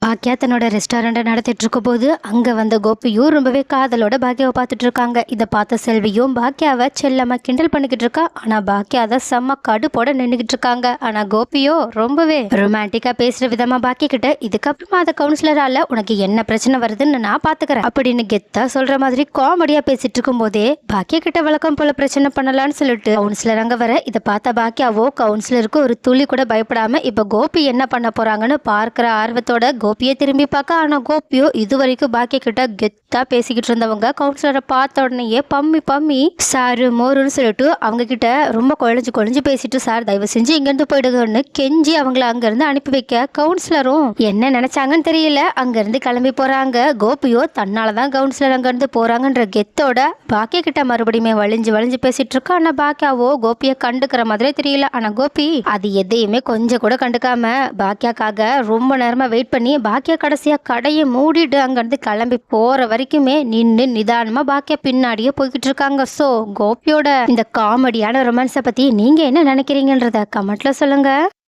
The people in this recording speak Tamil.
பாக்கியா தன்னோட ரெஸ்டாரண்ட்டை நடத்திட்டு இருக்கும் போது அங்கே வந்த கோபியும் ரொம்பவே காதலோட பாக்கியாவை பார்த்துட்டு இருக்காங்க. இதை பார்த்த செல்வியும் பாக்கியாவை செல்லம்மா கிண்டல் பண்ணிக்கிட்டு இருக்கா. ஆனால் பாக்கியா அதை செம்ம கடுப்போட நின்றுக்கிட்டு இருக்காங்க. ஆனால் கோபியோ ரொம்பவே ரொமான்டிக்காக பேசுகிற விதமாக பாக்கிய கிட்ட இதுக்கப்புறமா அதை கவுன்சிலரால உனக்கு என்ன பிரச்சனை வருதுன்னு நான் பார்த்துக்கிறேன் அப்படின்னு கெத்தா சொல்கிற மாதிரி காமெடியாக பேசிட்டு இருக்கும் போதே பாக்கிய கிட்ட வழக்கம் போல பிரச்சனை பண்ணலான்னு சொல்லிட்டு கவுன்சிலர் அங்கே வர இதை பார்த்த பாக்கியாவோ கவுன்சிலருக்கு ஒரு துளி கூட பயப்படாம இப்போ கோபி என்ன பண்ண போறாங்கன்னு பார்க்குற ஆர்வத்தோட கோபியை திரும்பி பார்க்க. ஆனா கோபியோ இது வரைக்கும் பாக்கிய கிட்ட கெத்தா பேசிக்கிட்டு இருந்தவங்க கவுன்சிலரை பார்த்த உடனேயே பம்மி சாரு மோருன்னு சொல்லிட்டு அவங்க கிட்ட ரொம்ப குழஞ்சு பேசிட்டு, சார் தயவு செஞ்சு இங்கிருந்து போயிடுங்கன்னு கெஞ்சி அவங்கள அங்கிருந்து அனுப்பி வைக்க கவுன்சிலரும் என்ன நினைச்சாங்கன்னு தெரியல அங்கிருந்து கிளம்பி போறாங்க. கோபியோ தன்னாலதான் கவுன்சிலர் அங்கிருந்து போறாங்கன்ற கெத்தோட பாக்கிய கிட்ட மறுபடியுமே வழிஞ்சு பேசிட்டு இருக்கா. ஆனா பாக்கியாவோ கோபியை கண்டுக்கிற மாதிரியே தெரியல. ஆனா கோபி அது எதையுமே கொஞ்சம் கூட கண்டுக்காம பாக்கியாக்காக ரொம்ப நேரமா வெயிட் பண்ணி பாக்கியா கடைசியா கடையை மூடிட்டு அங்கிருந்து கிளம்பி போற வரைக்குமே நின்று நிதானமா பாக்கியா பின்னாடியே போய்கிட்டு இருக்காங்க. சோ கோபியோட இந்த காமெடியான ரொமான்ஸை பத்தி நீங்க என்ன நினைக்கிறீங்கன்றத கமெண்ட்ல சொல்லுங்க.